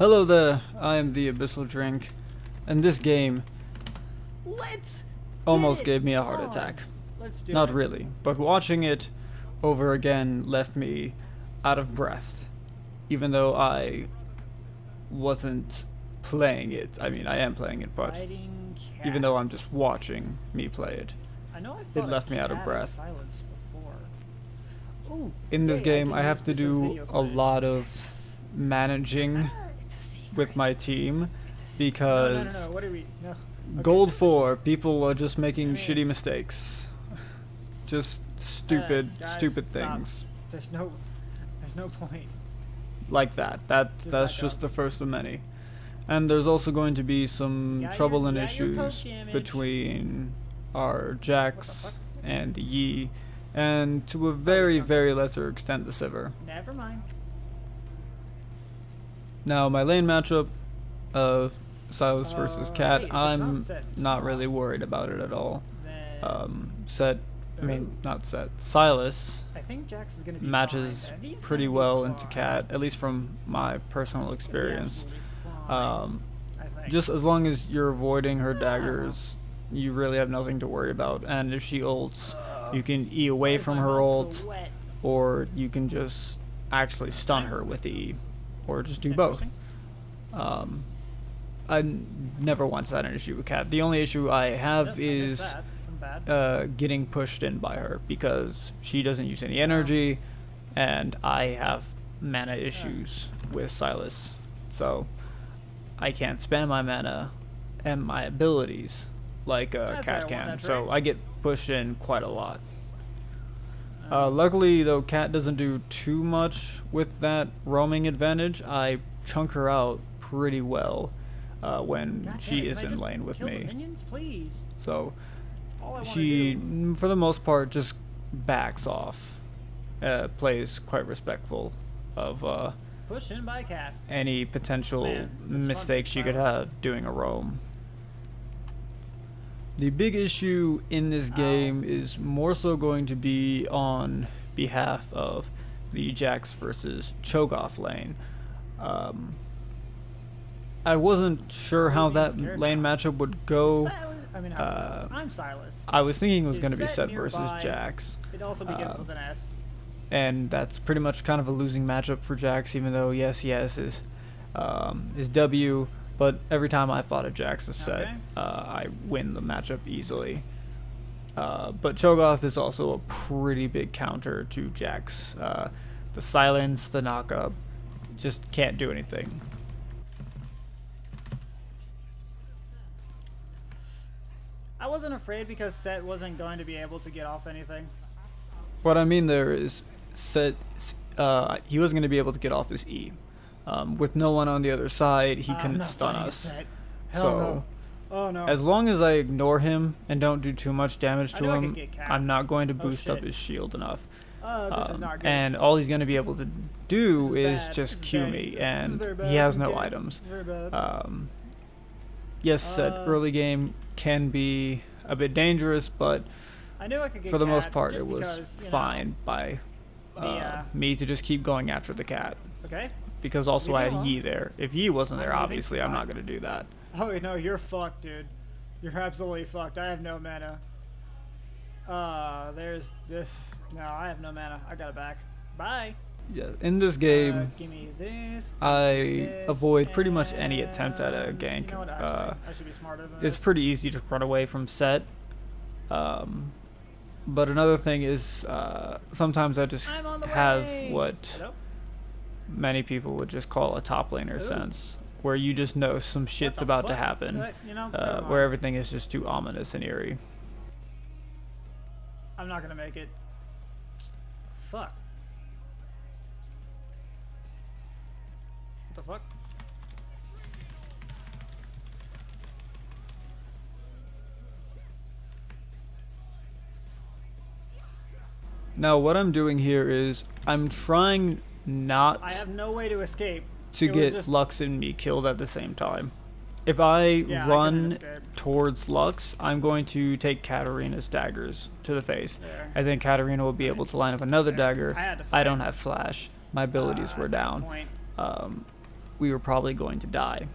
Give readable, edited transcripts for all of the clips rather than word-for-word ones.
Hello there, I am the Abyssal Drink, and this game Let's almost get it gave me a heart on. attack. Let's do Not it. really, but watching it over again left me out of breath, even though I wasn't playing it. I mean, I am playing it, but Fighting cat. even though I'm just watching me play it. I know I it fought a left me out of cat breath. Sylas before. Ooh, In this hey, game, can I have use to this as do video a footage. lot of managing It's a secret. with my team, It's a secret. because No. What are we? No. Okay, Gold finish. 4, people are just making I mean- shitty mistakes. Just stupid Guys, stupid stop. things There's no point. like that. That's back just up. the first of many. And there's also going to be some Got trouble your- and got your poke issues damage. between our Jax fuck? and the Yi, and to a very lesser extent the Sivir. Never mind. Now my lane matchup of Sylas versus Cat, hey, if it's I'm not set, it's not not. really worried about it at all. Then Not Set. Silas I think Jax is gonna be matches fine. And he's pretty gonna be well into fine. Cat, at least from my personal He's gonna be experience. absolutely fine, I think. Just as long as you're avoiding her daggers, you really have nothing to worry about. And if she ults, you can E away Why is from my her mouth ult, so wet? or you can just actually stun her with the E, or just do both. I never once had an issue with Cat. The only issue I have Yep, I missed is that. I'm bad. getting pushed in by her, because she doesn't use any energy, and I have mana issues with Sylas, so I can't spam my mana and my abilities like That's Cat why I can, want that so trait. I get pushed in quite a lot. Luckily though, Cat doesn't do too much with that roaming advantage. I chunk her out pretty well when God she damn it, is can I in just lane with kill the me. minions, please? So All I wanna she, do. for the most part, just backs off, plays quite respectful of Push in by cat. any potential Man, that's fun. mistakes she could Silas. have doing a roam. The big issue in this game is more so going to be on behalf of the Jax versus Cho'Gath lane. I wasn't sure how really that scared lane now. matchup would go. I'm Sylas. I was thinking it was Is going to be Set Set versus nearby? Jax. It also begins with an S. And that's pretty much kind of a losing matchup for Jax, even though yes, he has his W, but every time I fought a Jax a Set, Okay. I win the matchup easily. But Cho'Gath is also a pretty big counter to Jax. The silence, the knockup, just can't do anything. I wasn't afraid because Set wasn't going to be able to get off anything. What I mean there is Set, he wasn't going to be able to get off his E. With no one on the other side, he I'm couldn't not stun fighting us. Set. Hell So, no. Oh no. as long as I ignore him and don't do too much damage I to knew I could him, get Cat. I'm not going to Oh, boost up shit. his shield enough. This is not good. And all he's going to be able to do This is bad. just This is Q bad. me, This is and very bad. he has no Okay. items. Very bad. Yes, Set early game can be a bit dangerous, but I knew I could get for the Cat most part just it was because, you know, fine by me to just keep going after the Cat. Okay. Because also Leave I me had alone. Yi there. If Yi wasn't there, I'm leaving. obviously I'm Bye. not going to do that. Oh no, you're fucked, dude. You're absolutely fucked. I have no mana. There's this. No, I have no mana. I got it back. Bye. Yeah, in this game, Give me this. I avoid pretty much any attempt at a and- gank. You know what, actually, I should be smarter than It's this. pretty easy to run away from Set. But another thing is, sometimes I just I'm on the have way. what Hello? many people would just call a top laner Ooh. sense, where you just know some shit's about to happen, You know, never mind. where everything is just too ominous and eerie. I'm not gonna make it. Fuck. What the fuck? Now, what I'm doing here is I'm trying not I have no way to escape. to It was get just- Lux and me killed at the same time. If I Yeah, I couldn't run escape. towards Lux, I'm going to take Katarina's daggers to the face. There. And then Katarina will be able to line up another dagger. I had to I fight. don't have flash. My abilities were At that down. point. we were probably going to die.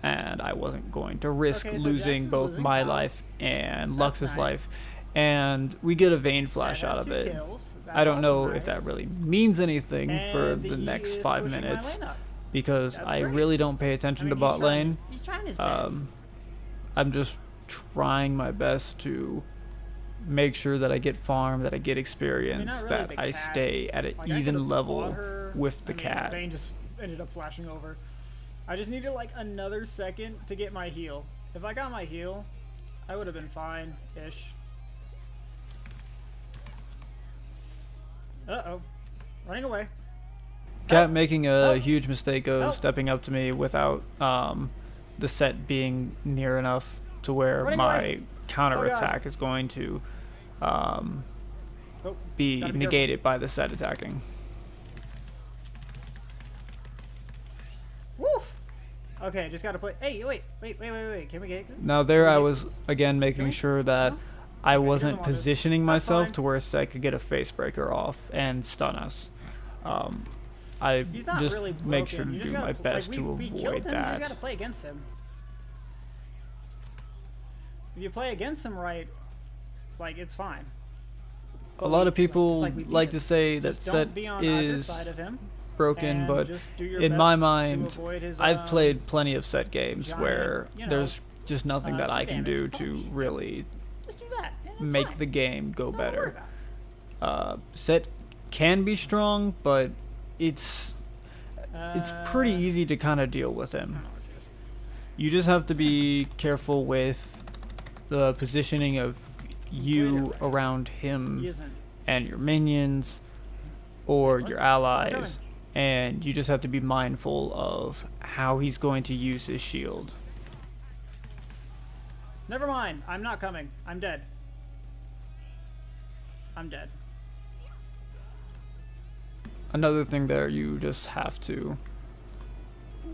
And I wasn't going to risk Okay, so losing Jax is both losing my Kyle. life and That's Lux's nice. life. And we get a vein Set flash has out of 2 it. kills. I don't That's know also if that nice. really means anything for And the he next is 5 pushing my minutes, lane up. because That's I great. really don't pay attention to he's bot trying- lane. He's trying his best. I'm just trying my best to make sure that I get farm, that I get experience, not really that the I cat. stay at an Like, I even could've level fought her. with the I mean, cat. Vayne just ended up flashing over. I just needed like another second to get my heal. If I got my heal, I would have been fine-ish. Uh-oh. Running away. Cat making a Oh. huge mistake of Oh. stepping up to me without the set being near enough to where Running my away. counterattack is going to Oh, be gotta be negated by the set attacking. woof! Okay, just gotta play. Hey, wait. Can we get this? Now there Can I we was again making we? sure that No? I Okay, he wasn't doesn't want this. positioning That's myself fine. to where Set could get a face breaker off and stun us. I He's not just really broken. make sure to You just do gotta my pl- best like, to we killed avoid him, You just gotta that. play against him. If you play against him right, like, it's fine. A lot of people it's we beat like it. to say that Just Set don't be on either is side of him, broken, and but just do your in best my to mind, avoid his, I've played plenty of Set games giant, where you know, there's just nothing that I two can do damage to punch. really Just do that. And it's make fine. the game go Nothing to worry better. about. Set can be strong, but it's pretty Uh, easy to kind of deal with I him. don't know what it is. You just have to be careful with the positioning of you Later. around him He isn't. and your minions or What? your What are you allies, and you just have to be mindful of how he's going to use his shield. Never mind. I'm not coming. I'm dead. I'm dead. Another thing there, you just have to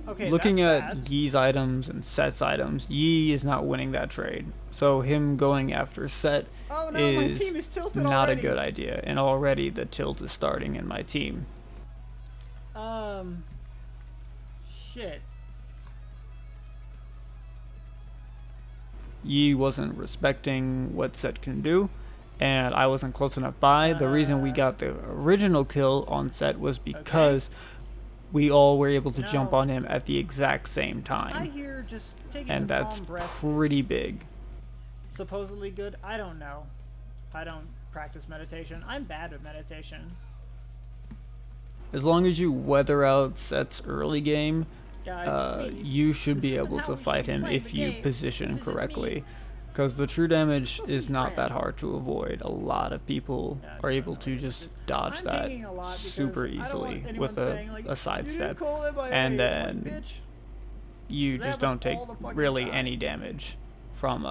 Okay. looking that's at bad. Yi's items and Set's items, Yi is not winning that trade. So him going after Set Oh no, my is team is tilted not already. a good idea, and already the tilt is starting in my team. Shit. Yi wasn't respecting what Set can do, and I wasn't close enough by. The reason we got the original kill on Set was because we all were able to jump No. on him at the exact same I time, hear just taking and a that's calm breath pretty is big. supposedly good. I don't know. I don't practice meditation. I'm bad with meditation. As long as you weather out Set's early game, Guys, please. you should be This isn't able how to we should fight be him playing if the you game. position This is just correctly. me. Because the true damage Let's is be not that friends. hard to avoid. A lot of people Yeah, are just able don't to know. just Just- dodge I'm that thinking a lot because super I don't want easily anyone with saying, like, a "You sidestep. didn't call it by And A." It's like, then bitch, you that just happens don't take all the fucking really time. any damage from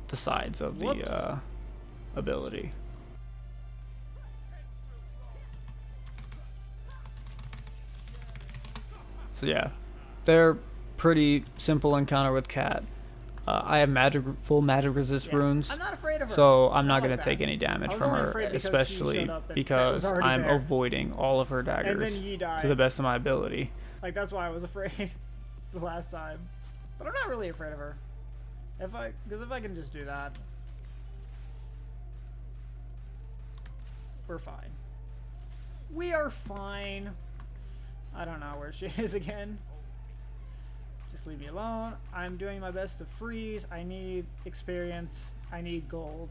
the sides of Whoops. the ability. So yeah, they're pretty simple encounter with Cat. I have full magic resist Yeah. runes, I'm not afraid of her. so I'm not like gonna that. take any I damage was from only her, afraid because she especially showed up and Set was because already I'm there. avoiding all of her And daggers then Yi died. to the best of my ability. Like, that's why I was afraid the last time. But I'm not really afraid of her. Because if I can just do that, we're fine. We are fine. I don't know where she is again. Just leave me alone. I'm doing my best to freeze. I need experience. I need gold.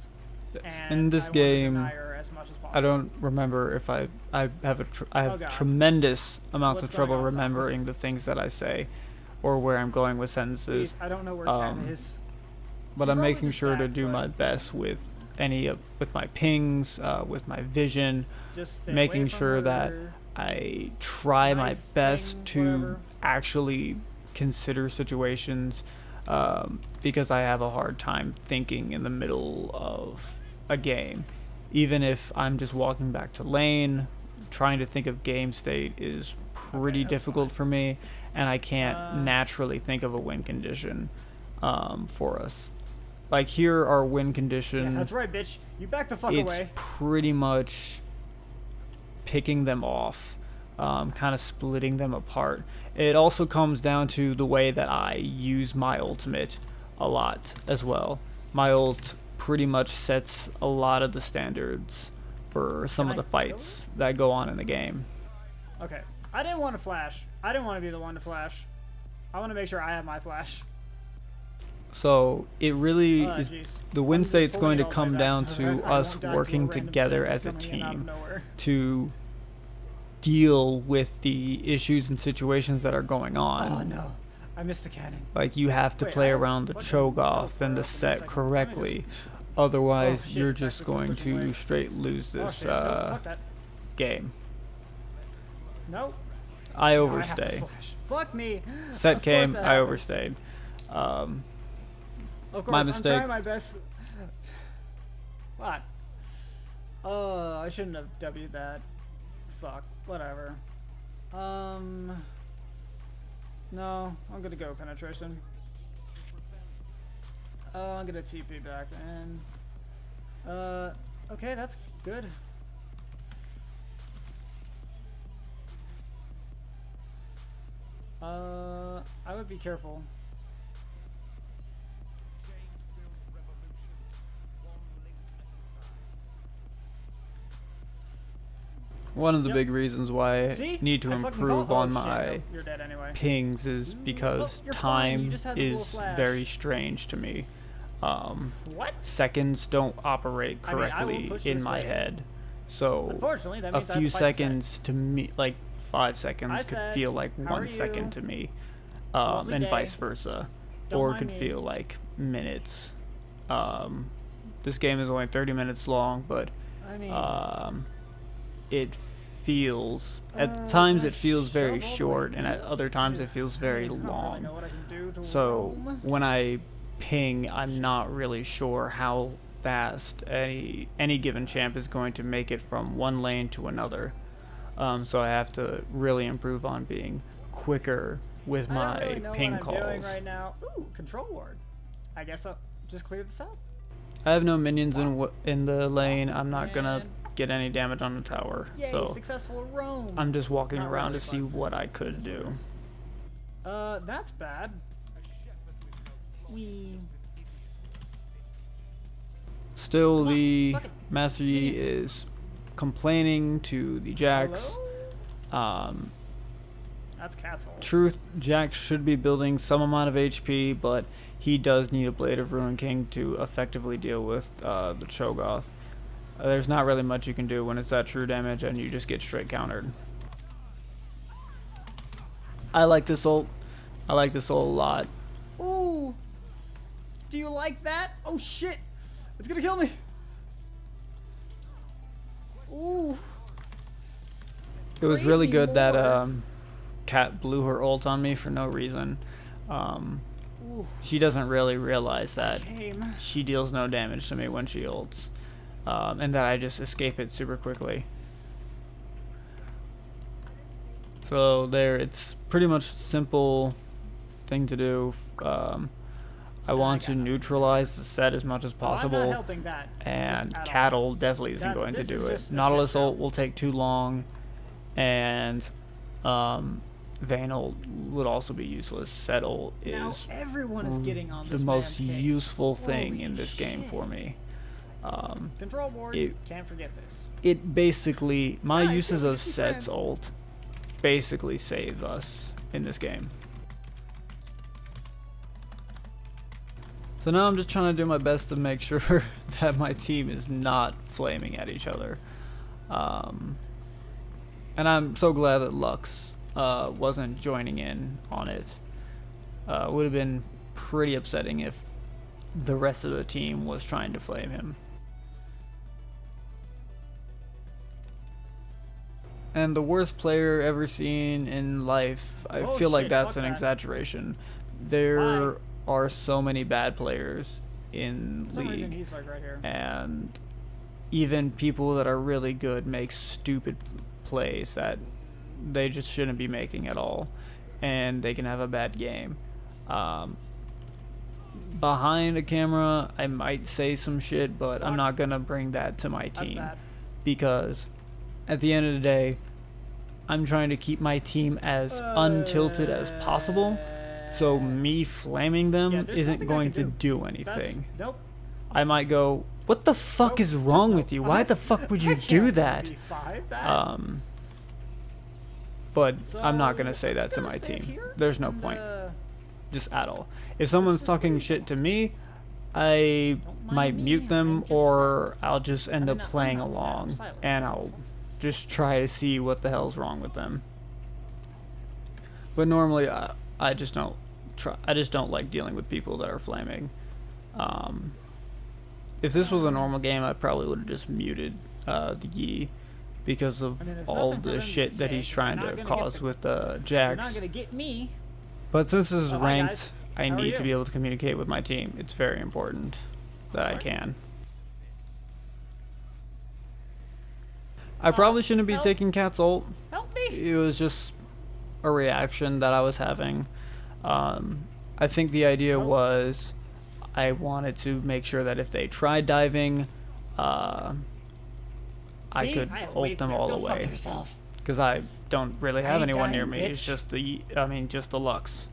And In this I want to game, deny her as much as possible. I don't remember if I have I have Oh, God. tremendous amounts What's of trouble going on, Tom? remembering the things that I say, or where I'm going with sentences. Please, I don't know where Cat um, is. But She's I'm probably making just sure to back, do but- my best with with my pings, with my vision, Just stay making away from sure that her. I try my Knife best thing, to whatever. actually consider situations, because I have a hard time thinking in the middle of a game. Even if I'm just walking back to lane, trying to think of game state is pretty that's difficult fine. for me, and I can't Uh, naturally think of a win condition for us. Like here, our win Yeah, condition, that's right, bitch. You back the fuck it's away. pretty much picking them off. kind of splitting them apart. It also comes down to the way that I use my ultimate a lot as well. My ult pretty much sets a lot of the standards for some of the fights that go on in the game. Okay, I didn't want to flash. I didn't want to be the one to flash. I want to make sure I have my flash. So it really is, geez. the win I'm state's just going to pulling it all come the way down back so to I won't us die to a working random together ship as a coming in out of team nowhere. to deal with the issues and situations that are going on. Oh no, I missed the cannon. Like, you have to Wait, play I around the fucking Cho'Gath and the teleported up in a set second. correctly. Just- Otherwise, Oh, shit, you're it's just actually going pushing away. to straight lose Oh, this shit, no, fuck that. game. Nope. I I have to overstay. flash. Fuck me. Set Of course came, that I happens. overstayed. Of course, my I'm mistake. trying my best. What? I shouldn't have W'd that. Fuck. Whatever. No, I'm gonna go penetration. I'm gonna TP back and. Okay, that's good. I would be careful. One of the Yep. big reasons why I See? need to I fucking improve call- oh, on shit, my nope, you're dead anyway. pings is because you're fine, you time just had the little is flash. very strange to me. What? Seconds don't operate I mean, I will correctly push in this my way. head. So Unfortunately, that a means I have few to fight the set. seconds to me, like 5 seconds, Hi, could Seth. feel like How are 1 second you? to me, Lovely and day. vice versa, Don't or mind could me. feel like minutes. This game is only 30 minutes long, but I mean, it feels, at times it feels very shovel short, like and at other times it feels very I don't really long. know what I can do to So roam. when I ping, I'm not really sure how fast any given champ is going to make it from one lane to another. So I have to really improve on being quicker with I my don't really know ping what I'm doing calls. right now. Ooh, control ward. I guess I'll just clear this out. I have no minions in the lane. I'm not gonna Man. get any damage on the tower. Yay, So successful roam. I'm just walking Not around really to see fun. what I could do. That's bad. Wee. Still, Come on, the fuck it. Master Yi Minions. is complaining to the Jax. Hello? That's Cat's hole. Truth, Jax should be building some amount of HP, but he does need a Blade of Ruin King to effectively deal with the Cho'Gath. There's not really much you can do when it's that true damage and you just get straight countered. I like this ult. I like this ult a lot. Ooh! Do you like that? Oh shit! It's gonna kill me! Ooh! It was Praise really me good that more. Cat blew her ult on me for no reason. Ooh. She doesn't really realize that Game. she deals no damage to me when she ults, and that I just escape it super quickly. So there, it's pretty much simple thing to do. I want to neutralize the set as much as Oh, I'm not possible, helping that. and just at all. Cattle definitely isn't That- going to this do is it. just a Nautilus shit show. ult will take too long, and Vayne ult would also be useless. Set ult Now is everyone is getting on the this most man's case. useful thing Holy in this game shit. for me. Control board. it- Can't forget this. It basically, my Guys, uses we're of gonna be Set's friends. ult basically save us in this game. So now I'm just trying to do my best to make sure that my team is not flaming at each other. And I'm so glad that Lux wasn't joining in on it. Would have been pretty upsetting if the rest of the team was trying to flame him. And the worst player ever seen in life, I Oh, feel like shit, that's fuck an that. exaggeration. There Why? are so many bad players in For some reason League, he's like right here. and even people that are really good make stupid plays that they just shouldn't be making at all, and they can have a bad game. Behind a camera, I might say some shit, but I'm Fuck. not gonna bring that to my That's team, bad. because at the end of the day, I'm trying to keep my team as untilted as possible. So me flaming them Yeah, there's isn't nothing I going to can do That's, anything. nope. I might go, what the fuck Nope, is wrong just with you? nope. Why the fuck would you I do can't that? B5 that. But So, I'm not gonna say I'm that just to gonna my stand team. here There's no and, point, just at all. If someone's talking shit to me, I Don't mind might me, mute I'm them, just or I'll just end mean, up I'm playing not sad, I'm along, Sylas. and I'll just try to see what the hell's wrong with them. But normally, I just don't try. I just don't like dealing with people that are flaming. If this was a normal game, I probably would have just muted the Yi because of I mean, there's all nothing for them the to shit that say. he's You're trying not to gonna get cause the- with You're Jax. not gonna get me. But since this is Oh, hi, ranked, guys. I How are need you? to be able to communicate with my team. It's very important that I Sorry? can. I probably shouldn't be help. taking Cat's ult. Help me. It was just a reaction that I was having. I think the idea Nope. was I wanted to make sure that if they tried diving, I See? could I ult wait them for you. all Go the fuck way. yourself. Because I don't really have ain't anyone near dying, me. It's bitch. just just the Lux.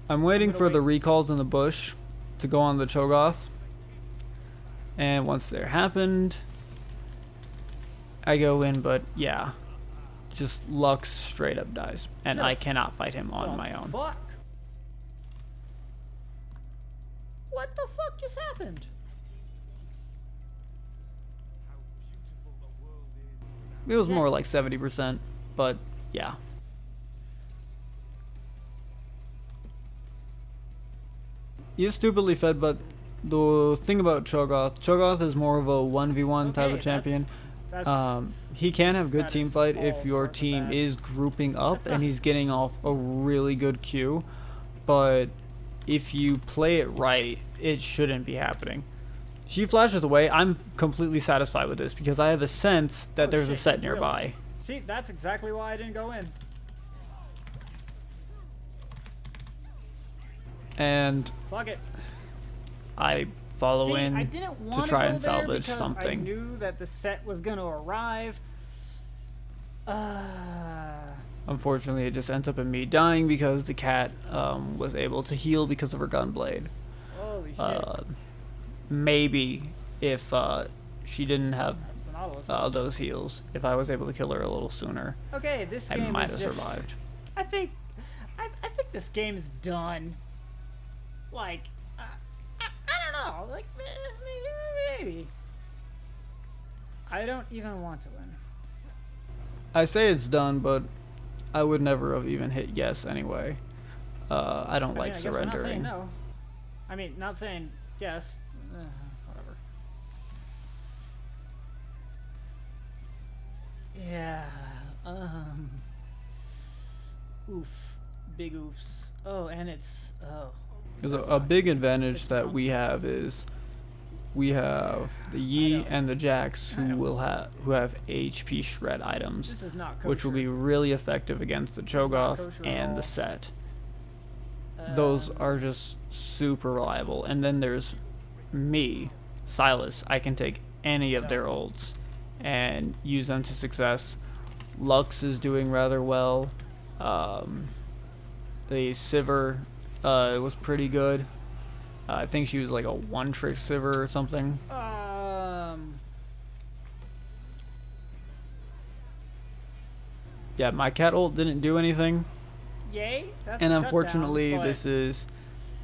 I'm waiting gonna for the wait. recalls in the bush to go on the Cho'Gath. And once they're happened, I go in, but yeah. Just Lux straight up dies. And I Just cannot fight him on The my own. Fuck. What the fuck just happened? It was Yeah. more like 70%, but yeah. He is stupidly fed, but the thing about Cho'Gath is more of a 1v1 type Okay, of champion. That's He can have good that team is fight all if your sorts of team bad. is grouping up That's and not- he's getting off a really good Q, but if you play it right, it shouldn't be happening. She flashes away. I'm completely satisfied with this because I have a sense that Oh, there's a shit, set really? nearby. See, that's exactly why I didn't go in. And Fuck it. I follow See, I in didn't to want try go and there salvage because I something. knew that the set was gonna arrive. Unfortunately, it just ends up in me dying because the cat was able to heal because of her gunblade. Holy shit. Maybe if she didn't have That's an Nautilus. those heals, if I was able to kill her a little sooner, Okay, this I game might is have just. survived. I think this game's done. Like, I don't know. Like, maybe. I don't even want to win. I say it's done, but I would never have even hit yes anyway. I don't I mean, like I guess we're not saying surrendering. no. I mean, not saying yes. Whatever. Yeah. Oof. Big oofs. Oh, and it's Because a big advantage that we have is we have the Yi know. and the Jax I know. who have HP shred items, this is not kosher. which will be really effective against the not Cho'Gath kosher at and all. the set. Those are just super reliable. And then there's me, Sylas. I can take any of their ults and use them to success. Lux is doing rather well. The Sivir was pretty good. I think she was like a one-trick Sivir or something. Yeah, my cat ult didn't do anything. Yay. That's And a unfortunately, shutdown, this is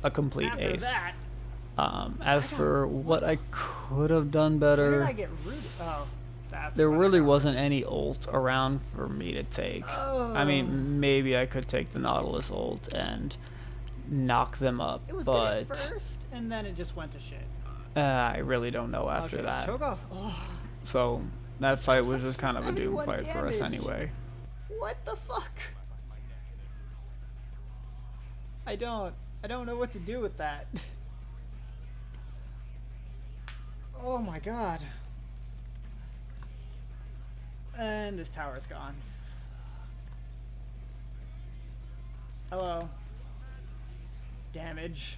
a complete after ace. that, As for what I could have done where better, did I get rooted? Oh, that's there what I really got. wasn't any ult around for me to take. I mean, maybe I could take the Nautilus ult and knock them up, It was good at but first, and then it just went to shit. I really don't know after Okay, that. Cho'Gath. Oh, So that fight was just kind of a doom 71 fight for us damage. anyway. what the fuck? I don't know what to do with that. Oh my god. And this tower's gone. Hello. Damage.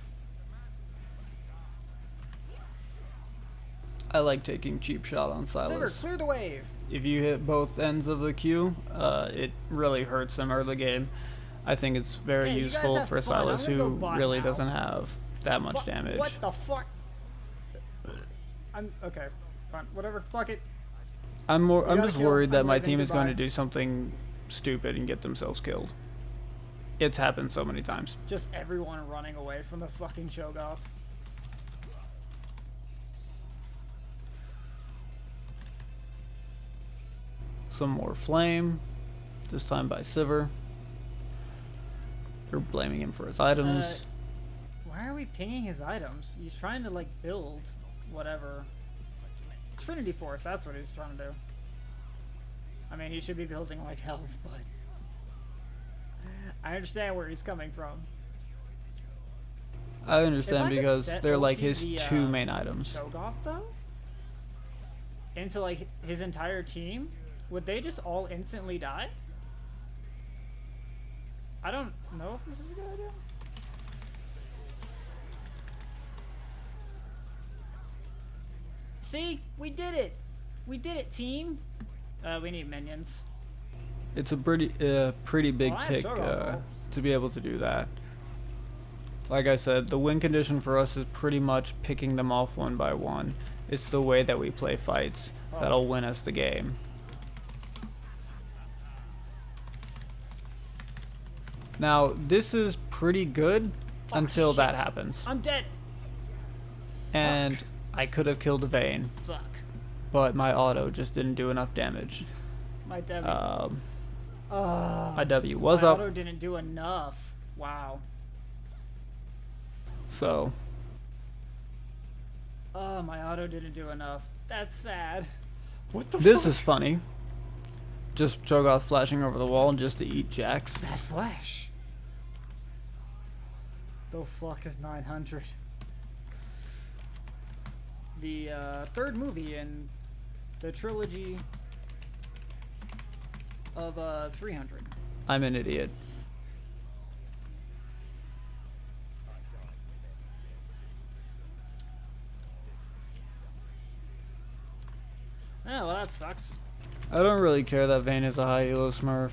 I like taking cheap shot on Cinder, Sylas. clear the wave. If you hit both ends of the queue, it really hurts them early game. I think it's very Okay, you guys useful have for fun. I'm Sylas, gonna go who bot really now. doesn't have that much Fuck, damage. what the fuck? I'm okay. Fine, whatever. Fuck it. I'm gotta just kill him. worried that I'm my leaving. team is going to Goodbye. do something stupid and get themselves killed. It's happened so many times. Just everyone running away from the fucking Cho'Gath. Some more flame, this time by Sivir. They're blaming him for his items. Why are we pinging his items? He's trying to like build whatever. Trinity Force, that's what he's trying to do. I mean, he should be building like hells, but I understand where he's coming from. I If understand I could because set they're like ulti his the, two main items. Cho'Gath though? Into like his entire team? Would they just all instantly die? I don't know if this is a good idea. See? We did it! We did it, team! We need minions. It's a pretty big Well, I have pick Cho'Gath, to be able to do that. Like I said, the win condition for us is pretty much picking them off one by one. It's the way that we play fights that'll win us the game. Now, this is pretty good until shit. that happens. I'm dead! And I could have killed a Vayne, Fuck. but my auto just didn't do enough damage. My W. My W was my up, auto didn't do enough. Wow. so Oh, my auto didn't do enough. That's sad. What the this is funny. Just Cho'Gath flashing over the wall just to eat Jax. That flash. The fuck is 900? The third movie in the trilogy of 300. I'm an idiot. Oh, well, that sucks. I don't really care that Vayne is a high elo smurf.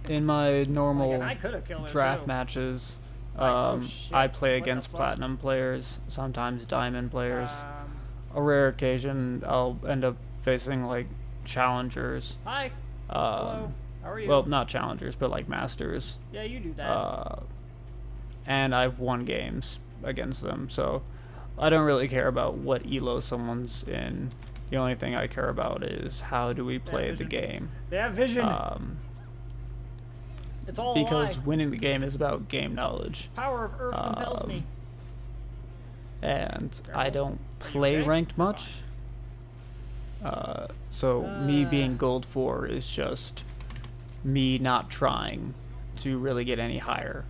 In my normal Again, I could have killed her draft too. matches, oh shit, I play what the against fuck? platinum players, sometimes diamond players. Um, A rare occasion, I'll end up facing like challengers. Hi. Hello. How are you? Well, not challengers, but like masters. Yeah, you do that. And I've won games against them, so I don't really care about what elo someone's in. The only thing I care about is how do we play the vision. game. They have vision. It's all a Because lie. winning the game is about game knowledge. Power of Earth compels me. And I don't play okay? ranked much. So me being gold 4 is just me not trying to really get any higher.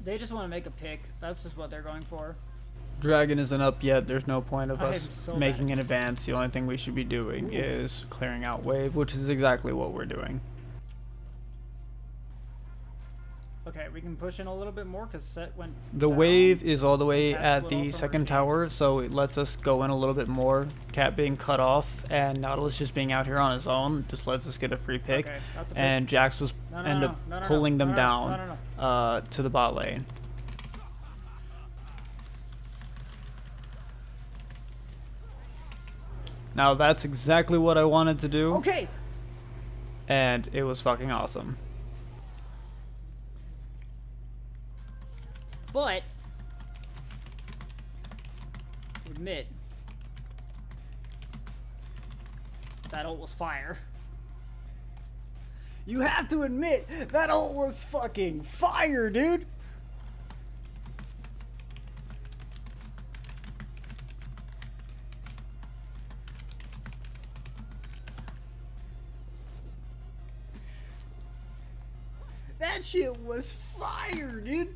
They just want to make a pick. That's just what they're going for. Dragon isn't up yet. There's no point of I us am so making mad. an advance. The only thing we should be doing is clearing out wave, which is exactly what we're doing. Okay, we can push in a little bit more because set went The down. wave is all the way Cat at split off the from her second team. tower, so it lets us go in a little bit more. Cat being cut off and Nautilus just being out here on his own just lets us get a free pick. Okay, that's a pick. And Jax was No, end up pulling them down to the bot lane. Now that's exactly what I wanted to do, Okay. and it was fucking awesome. But admit that ult was fire. You have to admit that ult was fucking fire, dude. That shit was fire, dude.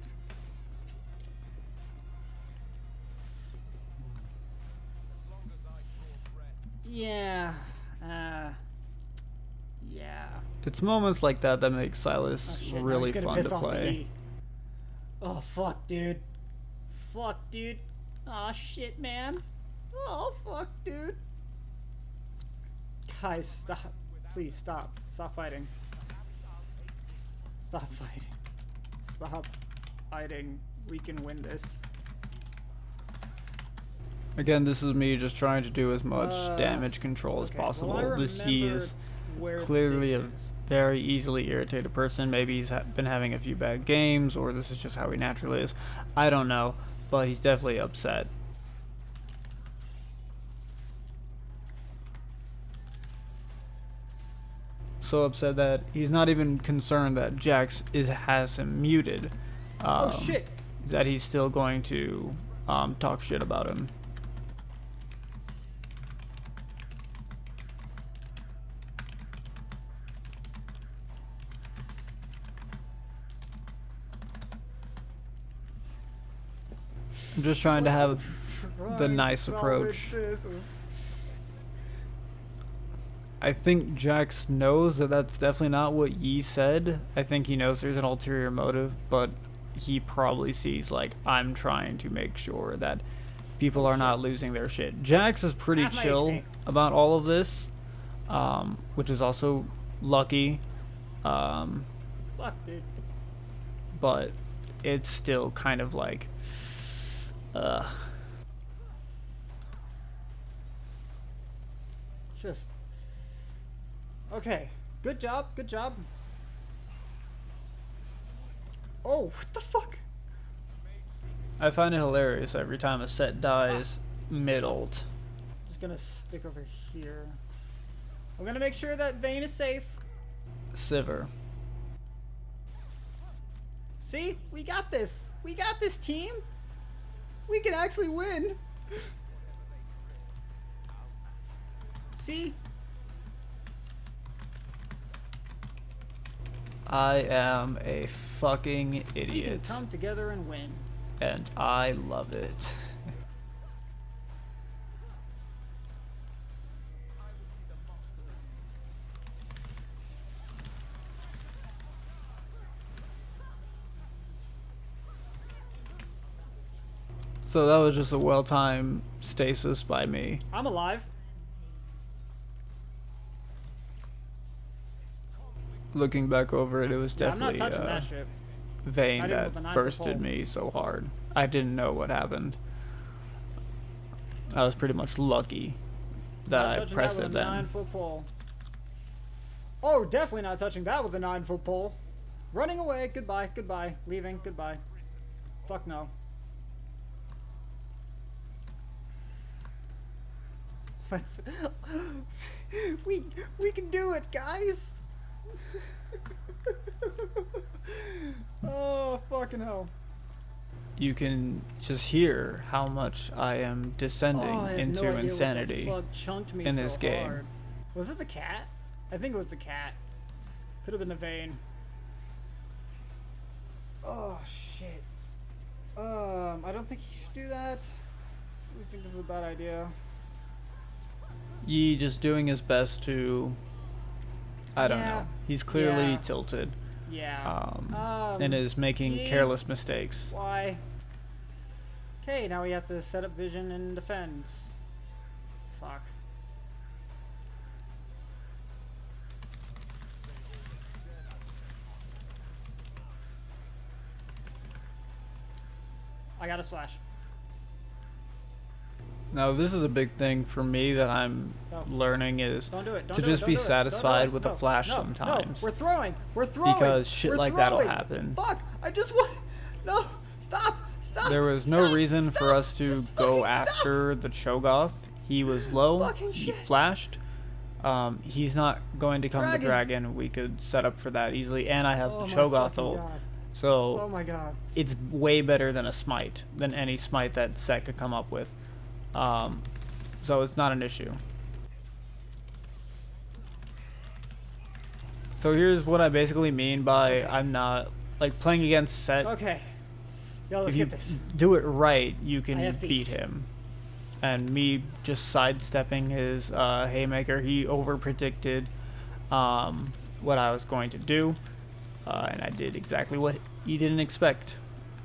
Yeah. Yeah. It's moments like that that make Oh Sylas shit, now really he's gonna fun piss to off the play. E. Oh fuck, dude. Fuck, dude. Aw, shit, man. Oh fuck, dude. Guys, stop. Please stop. Stop fighting. Stop fighting. Stop fighting. We can win this. Again, this is me just trying to do as much damage control as Okay, possible. well, I He is remembered where clearly a this is. very easily irritated person. Maybe he's been having a few bad games, or this is just how he naturally is. I don't know, but he's definitely upset. So upset that he's not even concerned that Jax has him muted. Oh shit! That he's still going to talk shit about him. I'm just trying to have the nice approach. I think Jax knows that that's definitely not what Yi said. I think he knows there's an ulterior motive, but he probably sees, like, I'm trying to make sure that people are not losing their shit. Jax is pretty Half my chill HP. about all of this, which is also lucky, Fuck, dude. but it's still kind of like, Just. Okay. Good job. Good job. Oh, what the fuck? I find it hilarious every time a set dies mid-ult. Just gonna stick over here. I'm gonna make sure that Vayne is safe. Sivir. See? We got this. We got this, team. We can actually win. See? I am a fucking We can idiot, come together and win. and I love it. So that was just a well-timed stasis by me. I'm alive. Looking back over it, it was Yeah, I'm not definitely touching that shit. Vayne I didn't with the that 9 foot bursted pole. me so hard. I didn't know what happened. I was pretty much lucky that Not I touching pressed that it with a then. 9-foot pole. Oh, definitely not touching that with a 9-foot pole. Running away. Goodbye. Goodbye. Leaving. Goodbye. Fuck no. Let's. we can do it, guys. Oh fucking hell. You can just hear how much I am descending Oh, I have into no idea insanity. what the fuck chunked me in so this game. hard. Was it the cat? I think it was the cat. Could have been the Vayne. Oh shit. I don't think you should do that. I think this is a bad idea. Yi just doing his best to, I don't Yeah. know. He's clearly Yeah. tilted, Yeah. and is making Yi. careless mistakes. Why? Okay, now we have to set up vision and defend. Fuck. I got a splash. Now, this is a big thing for me that I'm No. learning is Don't do it. Don't to do it, just don't be do it, don't do satisfied it. with No, a flash no, sometimes. No, we're throwing. We're throwing. Because shit We're like that'll throwing. happen. Fuck! I just want. No! Stop! Stop! There was no Stop, reason for stop, us to just go fucking stop. after the Cho'Gath. He was low. Fucking He shit. flashed. He's not going to come to Dragon. Dragon. We could set up for that easily. And I have Oh the my Cho'Gath fucking ult. God. So Oh my god. it's way better than a smite, than any smite that Set could come up with. So it's not an issue. So here's what I basically mean by I'm not, like, playing against Set. Okay. Yo, let's If you get this. do it right, you I can have beat feast. him. And me just sidestepping his haymaker, he over predicted what I was going to do, and I did exactly what he didn't expect.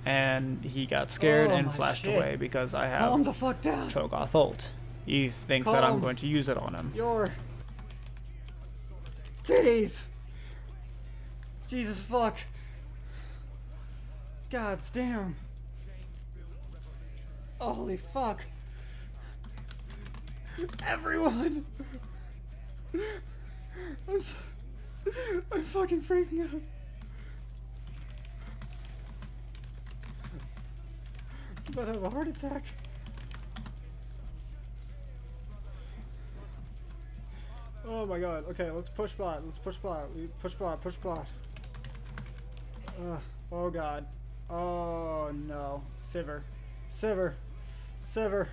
And he got scared Oh and my flashed shit. away because I Calm the have fuck down. Cho'Gath ult. He thinks that I'm Calm. going to use it on him. Your titties. Jesus fuck. God damn. Holy fuck. Everyone. I'm fucking freaking out. I'm about to have a heart attack. Oh my god. Okay, let's push bot. Let's push bot. We push bot. Push bot. Oh god. Oh no. Siver. Siver. Siver.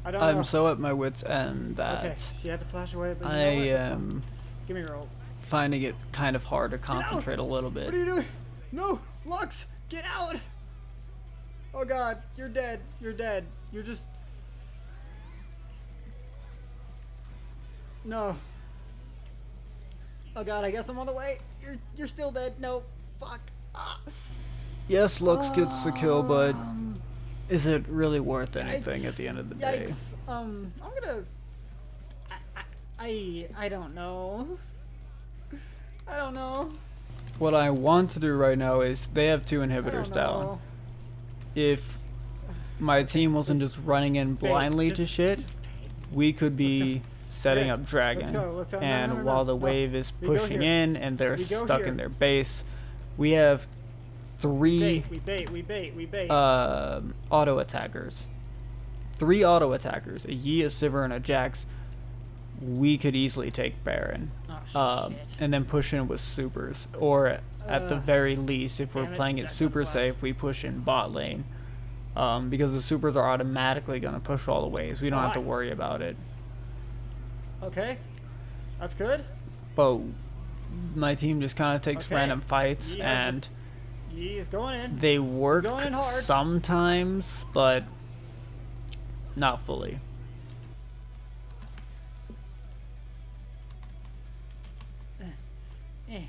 I don't know. I'm so at my wit's end that Okay, she had to flash away, but I am give me your ult. finding it kind of hard to concentrate a little bit. What are you doing? No! Lux! Get out! Oh god, you're dead. You're dead. You're just... No. Oh god, I guess I'm on the way. You're still dead. No. Fuck. Ah. Yes, Lux gets the kill, but is it really worth anything Yikes. at the end of the day? Yikes. I'm gonna... I don't know. I don't know. What I want to do right now is they have 2 I inhibitors don't down. know. If my team wasn't just running in blindly to shit, we could be setting up Dragon. Let's go. And No. while the wave is We go pushing here. in and they're We go stuck here. in their base, we have 3 We bait. auto attackers. 3 auto attackers, a Yi, a Sivir, and a Jax. We could easily take Baron. Oh, shit. And then push in with supers. Or at the very least, if we're Damn it, playing it Jax super got flash. safe, we push in bot lane. Because the supers are automatically going to push all the waves. We don't have to Why? worry about it. Okay. That's good. But my team just kind of takes Okay. random fights Yi has the and Yi is going in. they work going in hard. sometimes, but not fully. Eh.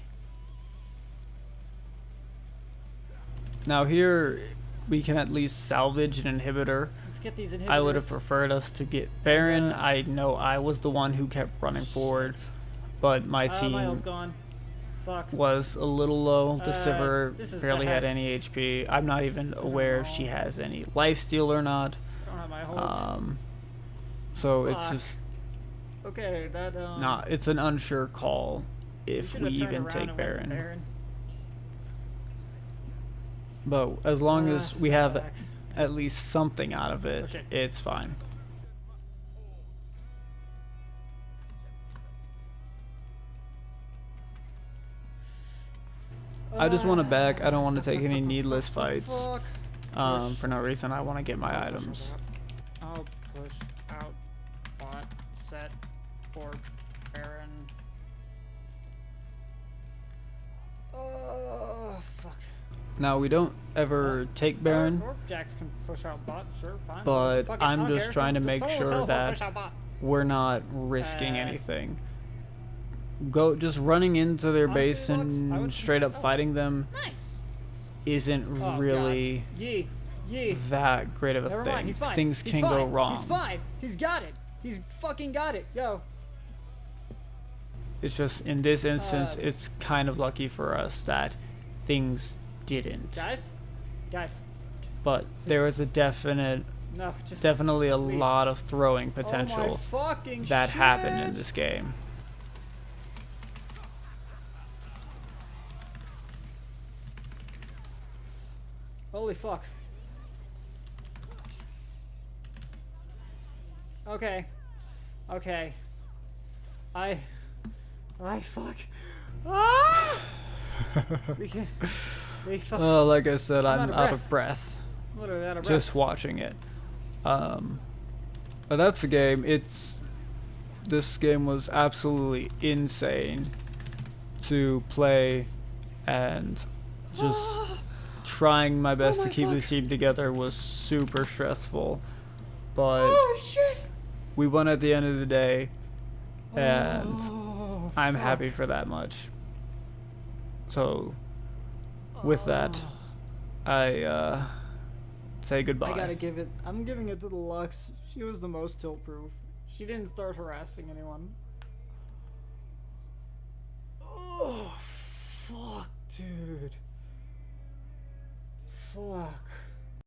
Now here, we can at least salvage an inhibitor. Let's get these inhibitors. I would have preferred us to get Baron. I know I was the one who kept running forward, but my My team ult's gone. Fuck. was a little low. The Sivir this is barely had bad. any HP. I'm not even aware if she has any lifesteal or not. I don't have my holds. So it's Fuck. just Okay, that not. It's an unsure call if should we have turned even around take and went to Baron. But as long as we have back. at least something out of it, Push it. it's fine. I just want to back. I don't want to take any needless fights. Fuck. For no reason. I want to get my items. I'll push out bot set for Baron. Oh fuck. Now we don't ever take Baron, Or Jax can push out bot, sure, fine. but Fuck it, I I'm don't just care. trying to Just make someone sure teleport, that push out bot. we're not risking Uh, anything. Just running into their Honestly, base Lux, I and would- straight up oh. fighting them Nice. isn't Oh, really God. Yee. that great of a Never thing. mind, he's fine. Things He's can fine. go wrong. He's fine. He's got it. He's fucking got it. Yo. It's just in this instance, Uh, it's kind of lucky for us that things didn't. Guys. But there was a definitely No, just a sleep. lot of throwing Oh my potential fucking that happened in shit. this game. Holy fuck. Okay. I fuck. Ah! We fuck. Like I said, I'm out out of of breath Literally out of breath. just watching it. But that's the game. This game was absolutely insane to play, and just trying my best to my keep the fuck. team together was super stressful. But Oh shit. we won at the end of the day, and Oh, I'm fuck. happy for that much. So, with that, I say goodbye. I gotta give it. I'm giving it to the Lux. She was the most tilt-proof. She didn't start harassing anyone. Oh, fuck, dude. Fuck.